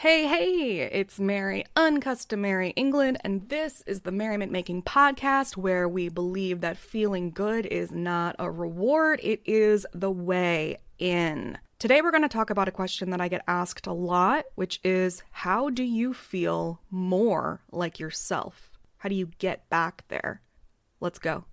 Hey, it's Mary, Uncustomary England, and this is the Merriment Making Podcast, where we believe that feeling good is not a reward, it is the way in. Today we're going to talk about a question that I get asked a lot, which is, how do you feel more like yourself? How do you get back there? Let's go.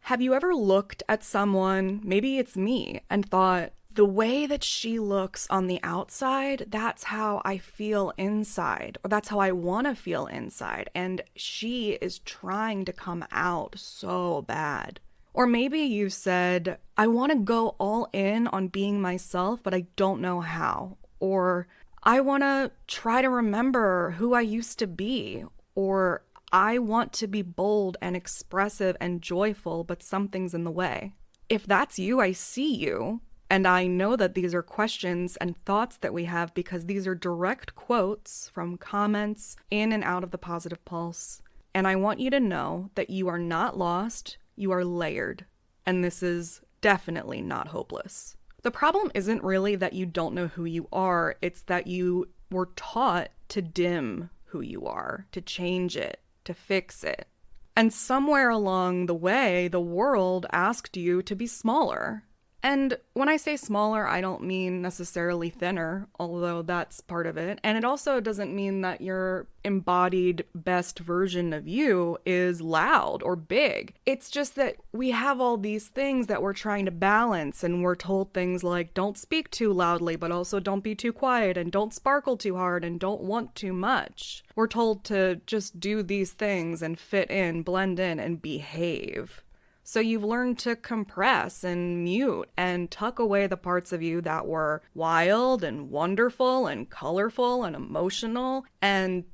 Have you ever looked at someone, maybe it's me, and thought, the way that she looks on the outside, that's how I feel inside, or that's how I want to feel inside, and she is trying to come out so bad. Or maybe you said, I want to go all in on being myself, but I don't know how. Or I want to try to remember who I used to be. Or I want to be bold and expressive and joyful, but something's in the way. If that's you, I see you. And I know that these are questions and thoughts that we have because these are direct quotes from comments in and out of the Positive Pulse. And I want you to know that you are not lost, you are layered. And this is definitely not hopeless. The problem isn't really that you don't know who you are, it's that you were taught to dim who you are, to change it, to fix it. And somewhere along the way, the world asked you to be smaller. And when I say smaller, I don't mean necessarily thinner, although that's part of it. And it also doesn't mean that your embodied best version of you is loud or big. It's just that we have all these things that we're trying to balance, and we're told things like don't speak too loudly, but also don't be too quiet, and don't sparkle too hard, and don't want too much. We're told to just do these things and fit in, blend in, and behave. So you've learned to compress and mute and tuck away the parts of you that were wild and wonderful and colorful and emotional and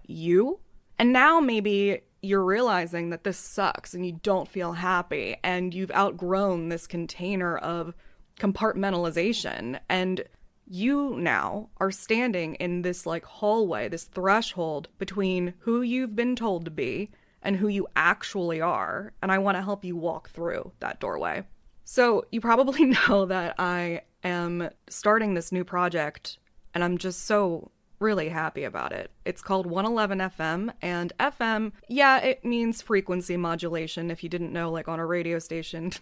you? And now maybe you're realizing that this sucks and you don't feel happy and you've outgrown this container of compartmentalization, and you now are standing in this hallway, this threshold between who you've been told to be and who you actually are, and I want to help you walk through that doorway. So you probably know that I am starting this new project, and I'm just so really happy about it. It's called 111 FM, and FM, yeah, it means frequency modulation, if you didn't know, on a radio station.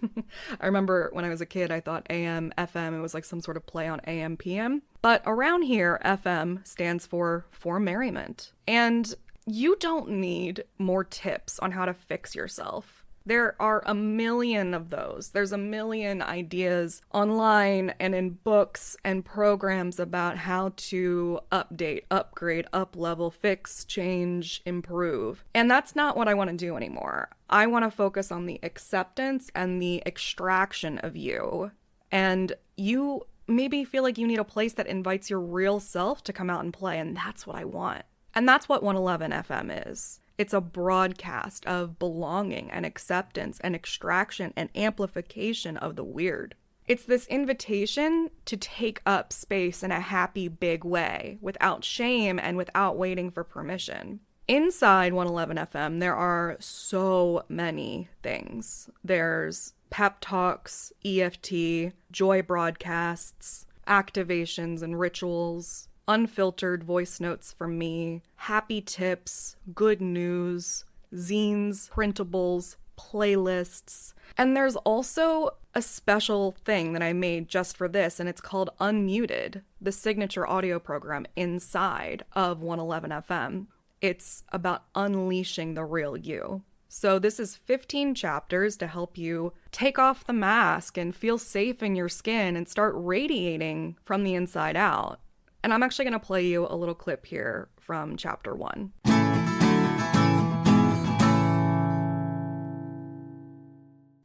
I remember when I was a kid, I thought AM, FM, it was some sort of play on AM, PM. But around here, FM stands for merriment. And you don't need more tips on how to fix yourself. There are a million of those. There's a million ideas online and in books and programs about how to update, upgrade, up-level, fix, change, improve. And that's not what I want to do anymore. I want to focus on the acceptance and the extraction of you. And you maybe feel like you need a place that invites your real self to come out and play, and that's what I want. And that's what 111 FM is. It's a broadcast of belonging and acceptance and extraction and amplification of the weird. It's this invitation to take up space in a happy, big way, without shame and without waiting for permission. Inside 111 FM, there are so many things. There's pep talks, EFT, joy broadcasts, activations and rituals, unfiltered voice notes from me, happy tips, good news, zines, printables, playlists. And there's also a special thing that I made just for this, and it's called Unmuted, the signature audio program inside of 111 FM. It's about unleashing the real you. So this is 15 chapters to help you take off the mask and feel safe in your skin and start radiating from the inside out. And I'm actually going to play you a little clip here from chapter 1.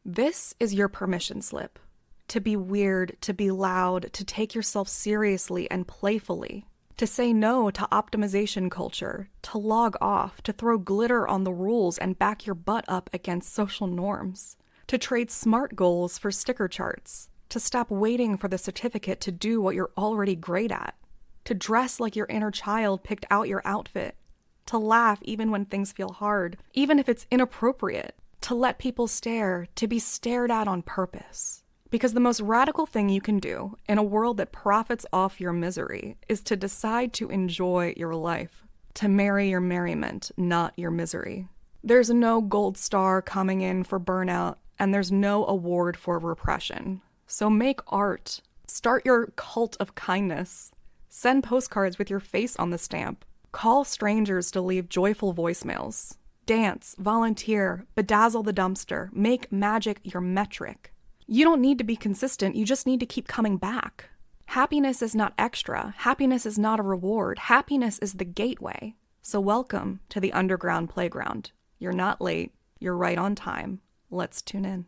This is your permission slip. To be weird, to be loud, to take yourself seriously and playfully. to say no to optimization culture, to log off, to throw glitter on the rules and back your butt up against social norms, to trade SMART goals for sticker charts, to stop waiting for the certificate to do what you're already great at, to dress like your inner child picked out your outfit, to laugh even when things feel hard, even if it's inappropriate, to let people stare, to be stared at on purpose. Because the most radical thing you can do in a world that profits off your misery is to decide to enjoy your life, to marry your merriment, not your misery. There's no gold star coming in for burnout, and there's no award for repression. So make art. Start your cult of kindness. Send postcards with your face on the stamp. Call strangers to leave joyful voicemails. Dance, volunteer, bedazzle the dumpster, make magic your metric. You don't need to be consistent, you just need to keep coming back. Happiness is not extra. Happiness is not a reward. Happiness is the gateway. So welcome to the underground playground. You're not late. You're right on time. Let's tune in.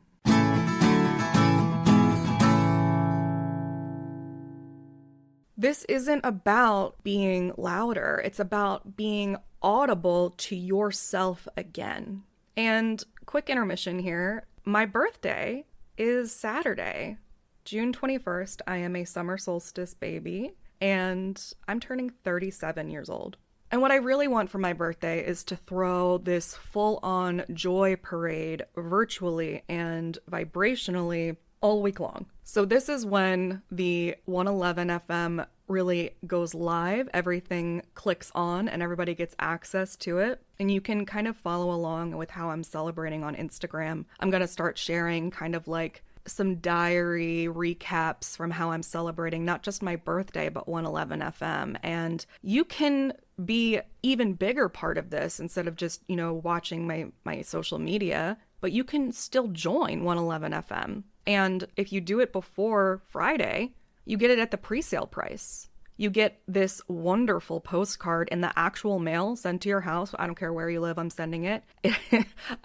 This isn't about being louder. It's about being audible to yourself again. And quick intermission here. My birthday is Saturday, June 21st. I am a summer solstice baby, and I'm turning 37 years old. And what I really want for my birthday is to throw this full-on joy parade virtually and vibrationally all week long. So this is when the 111 FM really goes live, everything clicks on, and everybody gets access to it. And you can kind of follow along with how I'm celebrating on Instagram. I'm going to start sharing kind of like some diary recaps from how I'm celebrating not just my birthday, but 111 FM. And you can be even bigger part of this instead of just, watching my social media, but you can still join 111 FM. And if you do it before Friday, you get it at the pre-sale price. You get this wonderful postcard in the actual mail sent to your house. I don't care where you live, I'm sending it.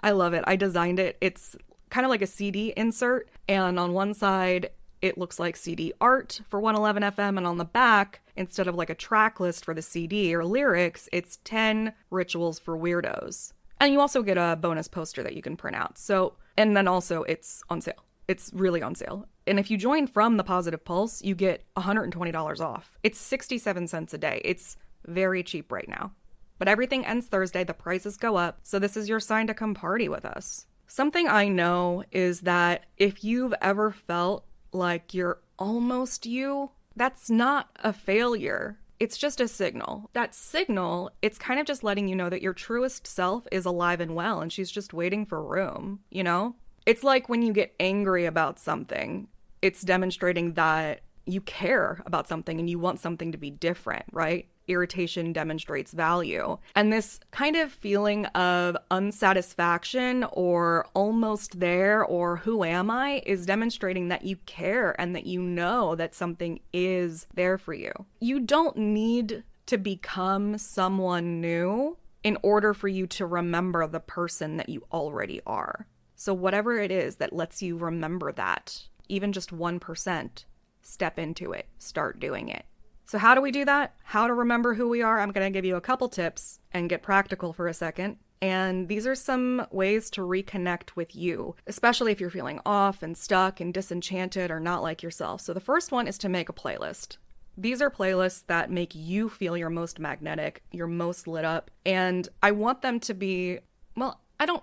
I love it. I designed it. It's kind of like a CD insert. And on one side, it looks like CD art for 111 FM. And on the back, instead of like a track list for the CD or lyrics, it's 10 rituals for weirdos. And you also get a bonus poster that you can print out. And then also it's on sale. It's really on sale. And if you join from the Positive Pulse, you get $120 off. It's 67 cents a day. It's very cheap right now. But everything ends Thursday. The prices go up. So this is your sign to come party with us. Something I know is that if you've ever felt like you're almost you, that's not a failure. It's just a signal. That signal, it's kind of just letting you know that your truest self is alive and well, and she's just waiting for room, It's like when you get angry about something, it's demonstrating that you care about something and you want something to be different, right? Irritation demonstrates value. And this kind of feeling of unsatisfaction or almost there or who am I is demonstrating that you care and that you know that something is there for you. You don't need to become someone new in order for you to remember the person that you already are. So whatever it is that lets you remember that, even just 1%, step into it, start doing it. So how do we do that? How to remember who we are? I'm going to give you a couple tips and get practical for a second. And these are some ways to reconnect with you, especially if you're feeling off and stuck and disenchanted or not like yourself. So the first one is to make a playlist. These are playlists that make you feel your most magnetic, your most lit up. And I want them to be,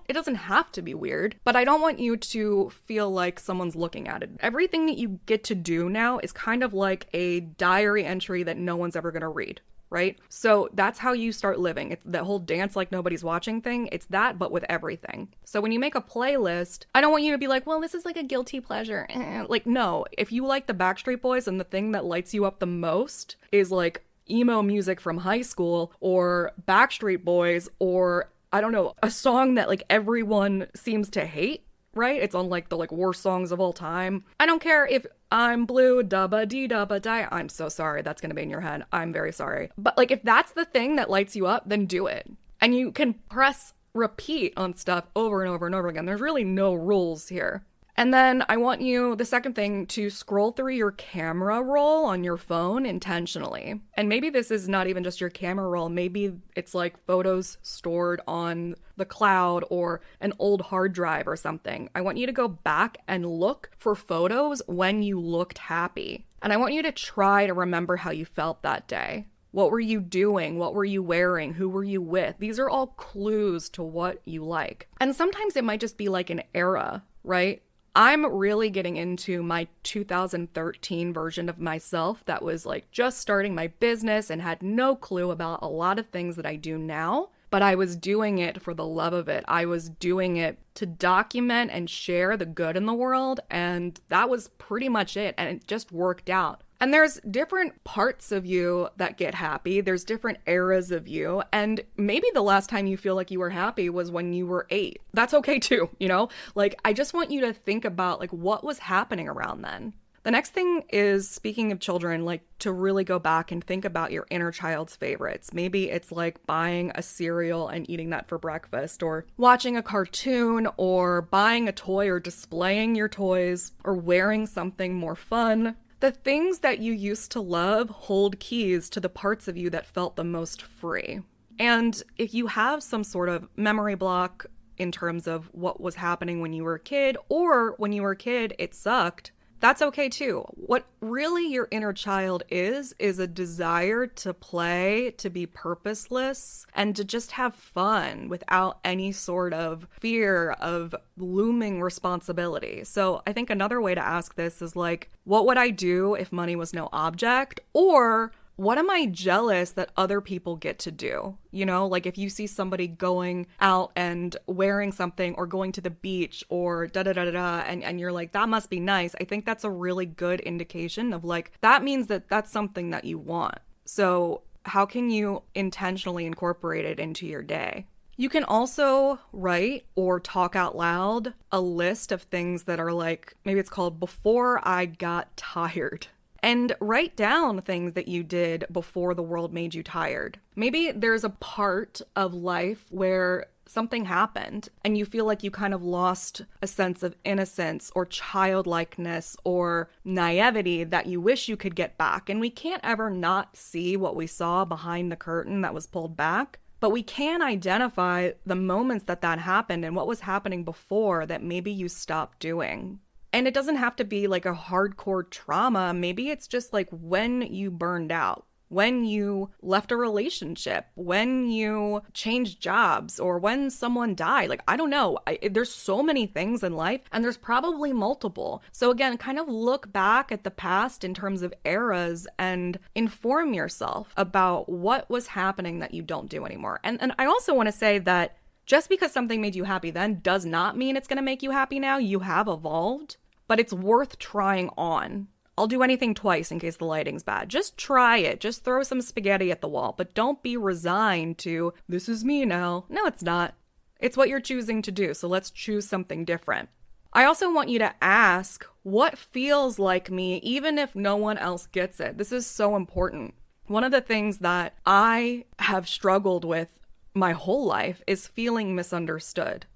it doesn't have to be weird, but I don't want you to feel like someone's looking at it. Everything that you get to do now is kind of like a diary entry that no one's ever going to read, right? So that's how you start living. It's that whole dance like nobody's watching thing. It's that, but with everything. So when you make a playlist, I don't want you to be like, well, this is like a guilty pleasure. Like, no, if you like the Backstreet Boys and the thing that lights you up the most is like emo music from high school or Backstreet Boys or I don't know, a song that like everyone seems to hate, right? It's on like the worst songs of all time. I don't care if I'm blue, dubba dee dubba die. I'm so sorry. That's going to be in your head. I'm very sorry. But like if that's the thing that lights you up, then do it. And you can press repeat on stuff over and over and over again. There's really no rules here. And then I want you, the second thing, to scroll through your camera roll on your phone intentionally. And maybe this is not even just your camera roll. Maybe it's like photos stored on the cloud or an old hard drive or something. I want you to go back and look for photos when you looked happy. And I want you to try to remember how you felt that day. What were you doing? What were you wearing? Who were you with? These are all clues to what you like. And sometimes it might just be like an era, right? I'm really getting into my 2013 version of myself that was like just starting my business and had no clue about a lot of things that I do now, but I was doing it for the love of it. I was doing it to document and share the good in the world, and that was pretty much it, and it just worked out. And there's different parts of you that get happy. There's different eras of you. And maybe the last time you feel like you were happy was when you were 8. That's okay too, you know? Like, I just want you to think about like what was happening around then. The next thing is, speaking of children, like to really go back and think about your inner child's favorites. Maybe it's like buying a cereal and eating that for breakfast, or watching a cartoon, or buying a toy, or displaying your toys, or wearing something more fun. The things that you used to love hold keys to the parts of you that felt the most free. And if you have some sort of memory block in terms of what was happening when you were a kid, or when you were a kid, it sucked, that's okay too. What really your inner child is a desire to play, to be purposeless, and to just have fun without any sort of fear of looming responsibility. So I think another way to ask this is like, what would I do if money was no object? Or what am I jealous that other people get to do? You know, like if you see somebody going out and wearing something, or going to the beach, or and you're like, that must be nice. I think that's a really good indication of like, that means that that's something that you want. So how can you intentionally incorporate it into your day? You can also write or talk out loud a list of things that are like, maybe it's called Before I Got Tired. And write down things that you did before the world made you tired. Maybe there's a part of life where something happened and you feel like you kind of lost a sense of innocence or childlikeness or naivety that you wish you could get back. And we can't ever not see what we saw behind the curtain that was pulled back. But we can identify the moments that happened and what was happening before that maybe you stopped doing. And it doesn't have to be like a hardcore trauma. Maybe it's just like when you burned out, when you left a relationship, when you changed jobs, or when someone died. Like, I don't know. There's so many things in life, and there's probably multiple. So again, kind of look back at the past in terms of eras and inform yourself about what was happening that you don't do anymore. And I also want to say that just because something made you happy then does not mean it's going to make you happy now. You have evolved. But it's worth trying on. I'll do anything twice in case the lighting's bad. Just try it. Just throw some spaghetti at the wall. But don't be resigned to, this is me now. No, it's not. It's what you're choosing to do. So let's choose something different. I also want you to ask, what feels like me, even if no one else gets it? This is so important. One of the things that I have struggled with my whole life is feeling misunderstood.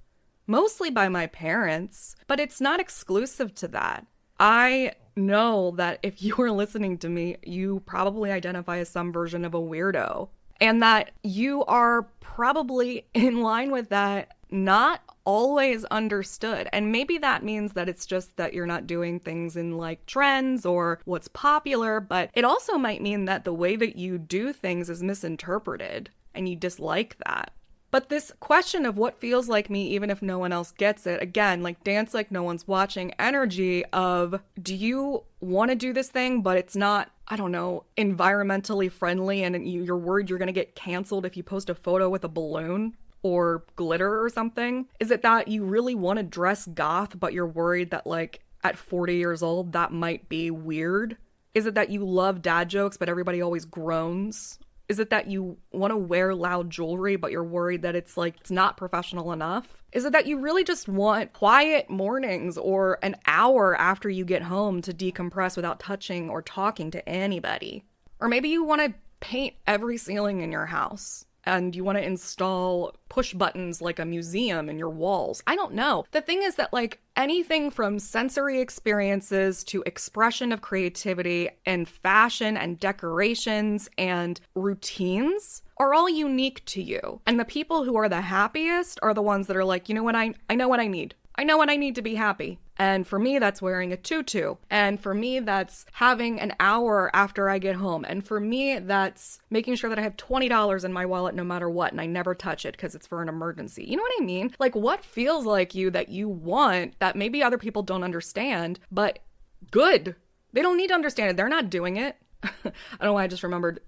Mostly by my parents, but it's not exclusive to that. I know that if you are listening to me, you probably identify as some version of a weirdo, and that you are probably in line with that, not always understood. And maybe that means that it's just that you're not doing things in like trends or what's popular, but it also might mean that the way that you do things is misinterpreted and you dislike that. But this question of what feels like me, even if no one else gets it, again, like dance like no one's watching energy of, do you want to do this thing, but it's not, I don't know, environmentally friendly, and you're worried you're going to get canceled if you post a photo with a balloon or glitter or something? Is it that you really want to dress goth, but you're worried that like at 40 years old, that might be weird? Is it that you love dad jokes, but everybody always groans? Is it that you want to wear loud jewelry, but you're worried that it's like, it's not professional enough? Is it that you really just want quiet mornings or an hour after you get home to decompress without touching or talking to anybody? Or maybe you want to paint every ceiling in your house and you want to install push buttons like a museum in your walls. I don't know. The thing is that like anything from sensory experiences to expression of creativity and fashion and decorations and routines are all unique to you. And the people who are the happiest are the ones that are like, you know what, I know what I need. I know what I need to be happy. And for me, that's wearing a tutu. And for me, that's having an hour after I get home. And for me, that's making sure that I have $20 in my wallet no matter what. And I never touch it because it's for an emergency. You know what I mean? Like what feels like you that you want that maybe other people don't understand, but good. They don't need to understand it. They're not doing it. I don't know why I just remembered.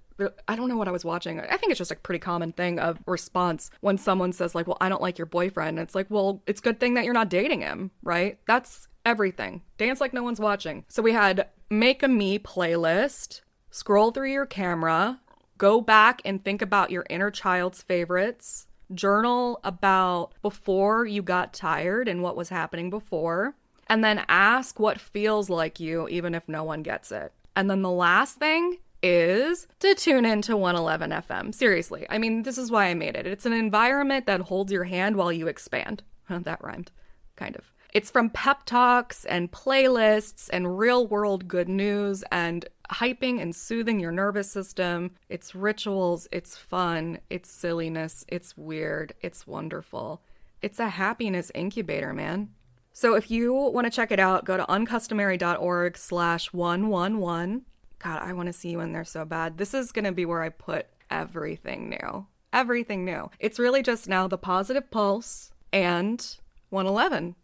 I don't know what I was watching. I think it's just a pretty common thing of response when someone says like, well, I don't like your boyfriend. It's like, well, it's a good thing that you're not dating him, right? That's everything. Dance like no one's watching. So we had make a me playlist, scroll through your camera, go back and think about your inner child's favorites, journal about before you got tired and what was happening before, and then ask what feels like you, even if no one gets it. And then the last thing is to tune into 111 FM. Seriously. I mean, this is why I made it. It's an environment that holds your hand while you expand. That rhymed. Kind of. It's from pep talks and playlists and real world good news and hyping and soothing your nervous system. It's rituals. It's fun. It's silliness. It's weird. It's wonderful. It's a happiness incubator, man. So if you want to check it out, go to uncustomary.org/111. God, I want to see you in there so bad. This is going to be where I put everything new. Everything new. It's really just now the Positive Pulse and 111.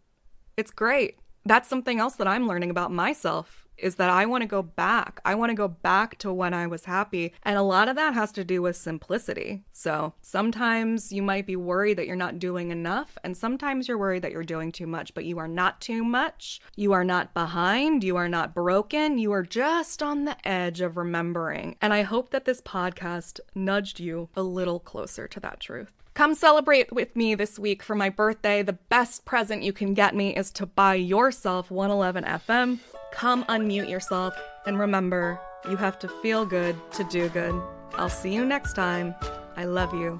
It's great. That's something else that I'm learning about myself is that I want to go back. I want to go back to when I was happy. And a lot of that has to do with simplicity. So sometimes you might be worried that you're not doing enough. And sometimes you're worried that you're doing too much, but you are not too much. You are not behind. You are not broken. You are just on the edge of remembering. And I hope that this podcast nudged you a little closer to that truth. Come celebrate with me this week for my birthday. The best present you can get me is to buy yourself 111 FM. Come unmute yourself. And remember, you have to feel good to do good. I'll see you next time. I love you.